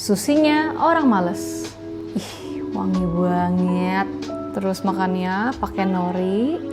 susinya orang males. Ih, wangi banget. Terus makannya pakai nori.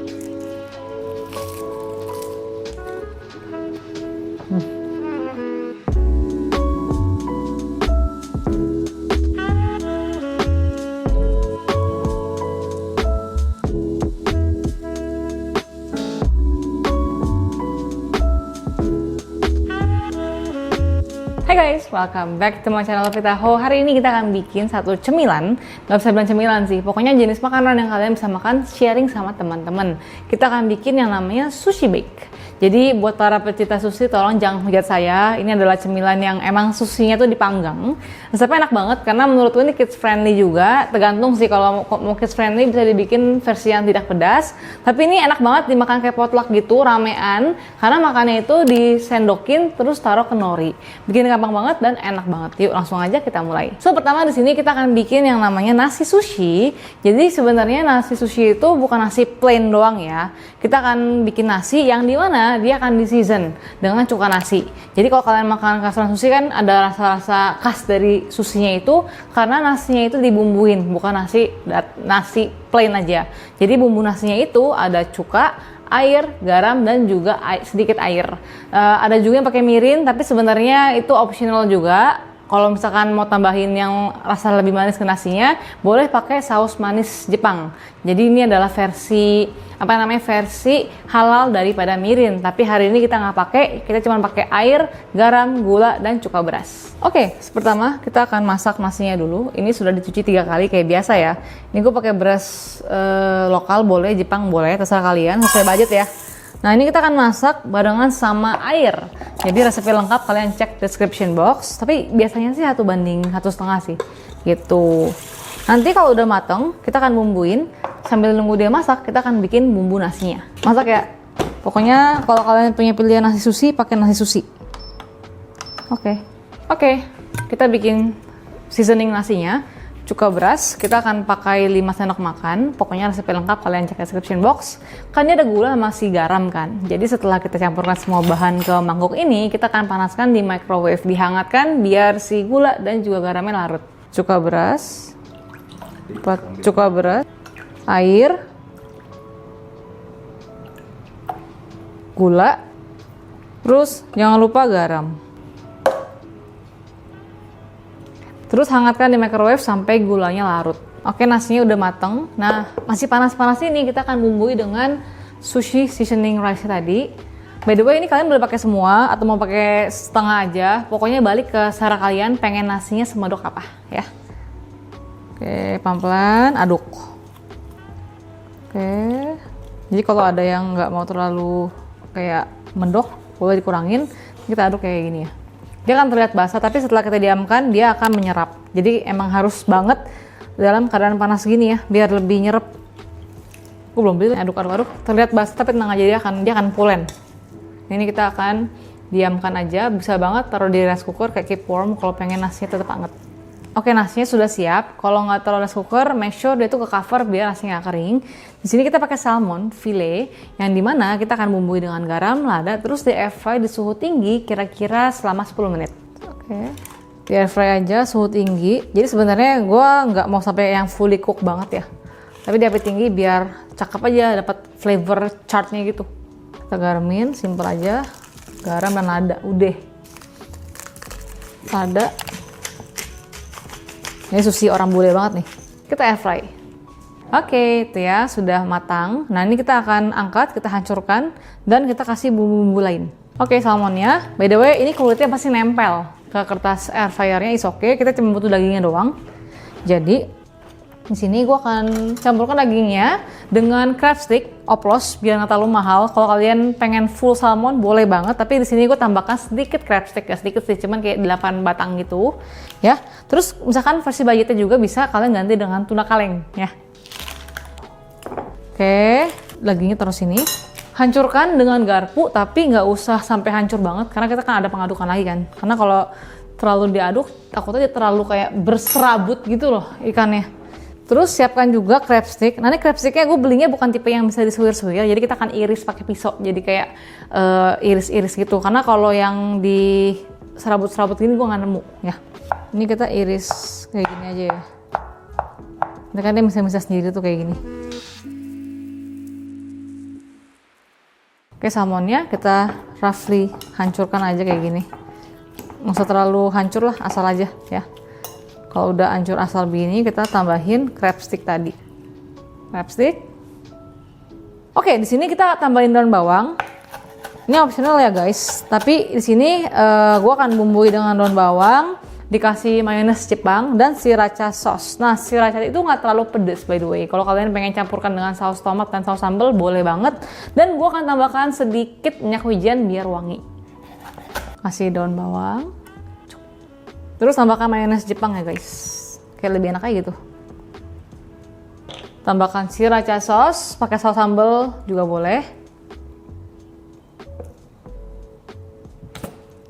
Hai guys, welcome back to my channel Vita Ho. Hari ini kita akan bikin satu cemilan. Gak bisa bilang cemilan sih, pokoknya jenis makanan yang kalian bisa makan sharing sama teman-teman. Kita akan bikin yang namanya sushi bake. Jadi buat para pecinta sushi tolong jangan hujat saya. Ini adalah cemilan yang emang sushinya tuh dipanggang. Resepnya enak banget karena menurutku ini kids friendly juga. Tergantung sih, kalau mau kids friendly bisa dibikin versi yang tidak pedas. Tapi ini enak banget dimakan kayak potluck gitu, ramean. Karena makannya itu disendokin terus taruh ke nori. Bikin gampang banget dan enak banget. Yuk langsung aja kita mulai. So pertama di sini kita akan bikin yang namanya nasi sushi. Jadi sebenarnya nasi sushi itu bukan nasi plain doang ya. Kita akan bikin nasi yang dimana dia akan di season dengan cuka nasi. Jadi kalau kalian makan restoran sushi kan ada rasa-rasa khas dari susinya itu karena nasinya itu dibumbuin, bukan nasi plain aja. Jadi bumbu nasinya itu ada cuka, air, garam, dan juga sedikit air. Ada juga yang pakai mirin, tapi sebenarnya itu optional juga. Kalau misalkan mau tambahin yang rasa lebih manis ke nasinya, boleh pakai saus manis Jepang. Jadi ini adalah versi versi halal daripada mirin. Tapi hari ini kita nggak pakai, kita cuma pakai air, garam, gula, dan cuka beras. Oke, pertama kita akan masak nasinya dulu. Ini sudah dicuci 3 kali kayak biasa ya. Ini gue pakai beras lokal boleh, Jepang boleh, terserah kalian, sesuai budget ya. Nah ini kita akan masak barengan sama air. Jadi resep lengkap kalian cek description box. Tapi biasanya sih 1 banding 1,5 sih. Gitu. Nanti kalau udah mateng, kita akan bumbuin. Sambil nunggu dia masak, kita akan bikin bumbu nasinya. Masak ya. Pokoknya kalau kalian punya pilihan nasi sushi, pakai nasi sushi. Oke. Kita bikin seasoning nasinya. Cuka beras, kita akan pakai 5 sendok makan. Pokoknya resep lengkap kalian cek description box. Kan ini ada gula sama si garam kan. Jadi setelah kita campurkan semua bahan ke mangkok ini, kita akan panaskan di microwave, dihangatkan biar si gula dan juga garamnya larut. Cuka beras, air, gula, terus jangan lupa garam. Terus hangatkan di microwave sampai gulanya larut. Oke, nasinya udah mateng. Nah, masih panas-panas ini kita akan bumbui dengan sushi seasoning rice tadi. By the way, ini kalian boleh pakai semua atau mau pakai setengah aja. Pokoknya balik ke selera kalian pengen nasinya semedok apa ya. Oke, pelan-pelan aduk. Oke. Jadi kalau ada yang nggak mau terlalu kayak mendok, boleh dikurangin. Kita aduk kayak gini ya. Dia akan terlihat basah, tapi setelah kita diamkan, dia akan menyerap. Jadi emang harus banget dalam keadaan panas gini ya, biar lebih nyerap. Gue belum beli, aduk-aduk. Terlihat basah, tapi tenang aja, dia akan pulen. Ini kita akan diamkan aja, bisa banget taruh di rice cooker kayak keep warm kalau pengen nasinya tetap hangat. Oke, nasinya sudah siap. Kalau nggak taruh rice cooker, make sure dia tuh ke cover biar nasinya nggak kering. Di sini kita pakai salmon filet, yang dimana kita akan bumbui dengan garam, lada, terus di air fry di suhu tinggi kira-kira selama 10 menit. Oke, di air fry aja suhu tinggi. Jadi sebenarnya gue nggak mau sampai yang fully cook banget ya. Tapi di api tinggi biar cakep aja, dapat flavor chartnya gitu. Kita garamin, simple aja. Garam dan lada, udah. Lada. Ini sushi orang bule banget nih. Kita air fry. Oke, itu ya sudah matang. Nah ini kita akan angkat, kita hancurkan, dan kita kasih bumbu-bumbu lain. Oke, salmonnya. By the way, ini kulitnya pasti nempel ke kertas air fryernya. Is oke, kita cuma butuh dagingnya doang. Jadi di sini gue akan campurkan dagingnya dengan crab stick oplos biar nggak terlalu mahal. Kalau kalian pengen full salmon boleh banget, tapi di sini gue tambahkan sedikit crab stick ya, sedikit sih, cuman kayak 8 batang gitu ya. Terus misalkan versi budgetnya juga bisa kalian ganti dengan tuna kaleng ya. Oke, dagingnya taruh sini. Hancurkan dengan garpu, tapi nggak usah sampai hancur banget karena kita kan ada pengadukan lagi kan. Karena kalau terlalu diaduk takutnya dia terlalu kayak berserabut gitu loh ikannya. Terus siapkan juga crab stick. Nah ini crab sticknya gue belinya bukan tipe yang bisa disuir-suir, jadi kita akan iris pakai pisau. Jadi kayak iris-iris gitu. Karena kalau yang di serabut-serabut gini gue nggak nemu ya. Ini kita iris kayak gini aja ya. Nanti kan dia bisa sendiri tuh kayak gini. Oke, salmonnya kita roughly hancurkan aja kayak gini. Nggak usah terlalu hancur lah, asal aja ya. Kalau udah hancur asal begini, kita tambahin crab stick tadi. Crab stick. Oke, di sini kita tambahin daun bawang. Ini optional ya guys. Tapi di sini gue akan bumbui dengan daun bawang, dikasih mayones Jepang dan sriracha sauce. Nah, sriracha itu nggak terlalu pedes by the way. Kalau kalian pengen campurkan dengan saus tomat dan saus sambal, boleh banget. Dan gue akan tambahkan sedikit minyak wijen biar wangi. Kasih daun bawang. Terus tambahkan mayones Jepang ya guys. Kayak lebih enak kayak gitu. Tambahkan sriracha sauce, pakai saus sambal juga boleh.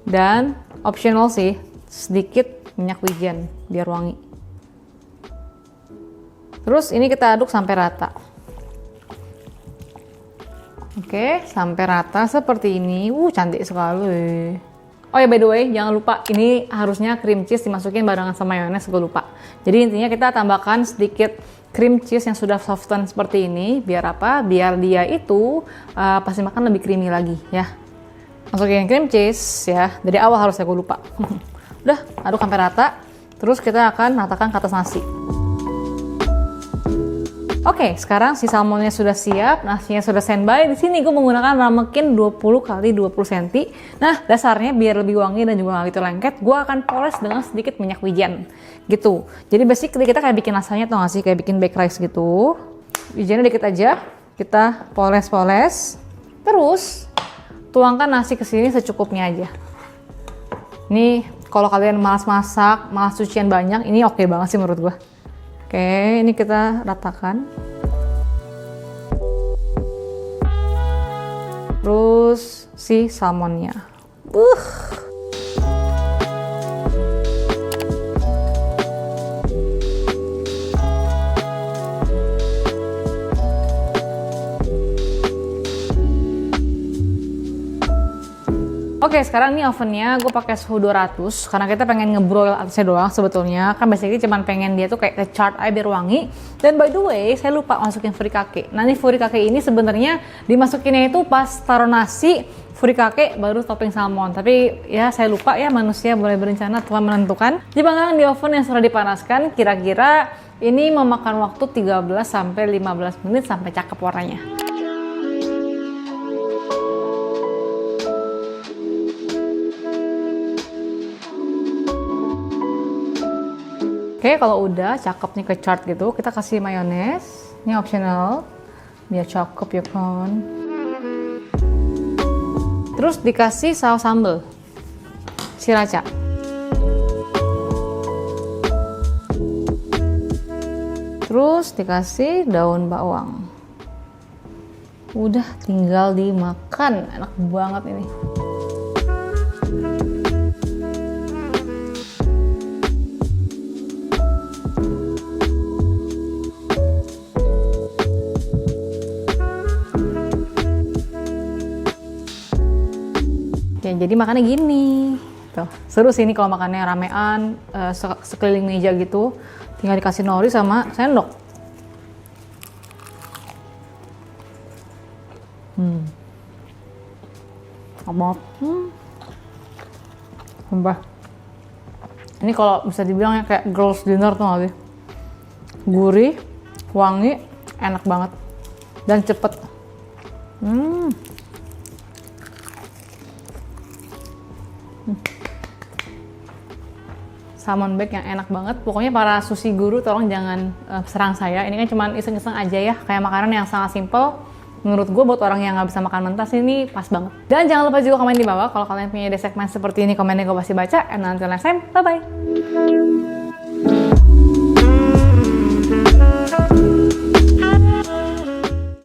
Dan optional sih, sedikit minyak wijen biar wangi. Terus ini kita aduk sampai rata. Oke, sampai rata seperti ini. Cantik sekali. Oh ya, by the way, jangan lupa ini harusnya cream cheese dimasukin barengan sama mayones, gue lupa. Jadi intinya kita tambahkan sedikit cream cheese yang sudah soften seperti ini. Biar apa? Biar dia itu pasti makan lebih creamy lagi ya. Masukin cream cheese ya. Dari awal harusnya, gue lupa. Udah, aduk sampai rata. Terus kita akan ratakan ke atas nasi. Oke, sekarang si salmonnya sudah siap, nasinya sudah standby. Di sini gue menggunakan ramekin 20 x 20 cm. Nah, dasarnya biar lebih wangi dan juga nggak gitu lengket, gue akan poles dengan sedikit minyak wijen. Gitu. Jadi basically kita kayak bikin rasanya tuh nggak sih, kayak bikin baked rice gitu. Wijennya dikit aja, kita poles-poles. Terus tuangkan nasi ke sini secukupnya aja. Ini kalau kalian malas masak, malas cucian banyak, ini oke banget sih menurut gue. Oke, ini kita ratakan. Terus si salmonnya. Oke, sekarang ini ovennya gue pakai suhu 200 karena kita pengen ngebroil atasnya doang sebetulnya. Kan basically cuman pengen dia tuh kayak kecart aja biar wangi. Dan by the way, saya lupa masukin furikake. Nah, ini furikake ini sebenarnya dimasukinnya itu pas taruh nasi, furikake baru topping salmon. Tapi ya saya lupa ya, manusia boleh berencana, Tuhan menentukan. Dipanggang di oven yang sudah dipanaskan, kira-kira ini memakan waktu 13 sampai 15 menit sampai cakep warnanya. Oke, kalau udah cakep nih kecart gitu, kita kasih mayones. Ini optional, biar cakep ya kan. Terus dikasih saus sambal, sriracha. Terus dikasih daun bawang. Udah tinggal dimakan, enak banget ini. Ya, jadi makannya gini. Tuh, seru sih ini kalau makannya ramean, sekeliling meja gitu. Tinggal dikasih nori sama sendok. Abot. Sumpah. Ini kalau bisa dibilang kayak girls dinner tuh nggak sih? Gurih, wangi, enak banget. Dan cepet. Salmon bake yang enak banget. Pokoknya para sushi guru tolong jangan serang saya. Ini kan cuma iseng-iseng aja ya, kayak makanan yang sangat simple. Menurut gue buat orang yang nggak bisa makan mentah ini pas banget. Dan jangan lupa juga komen di bawah kalau kalian punya ide segmen seperti ini, komennya gue pasti baca. And until next time, bye bye.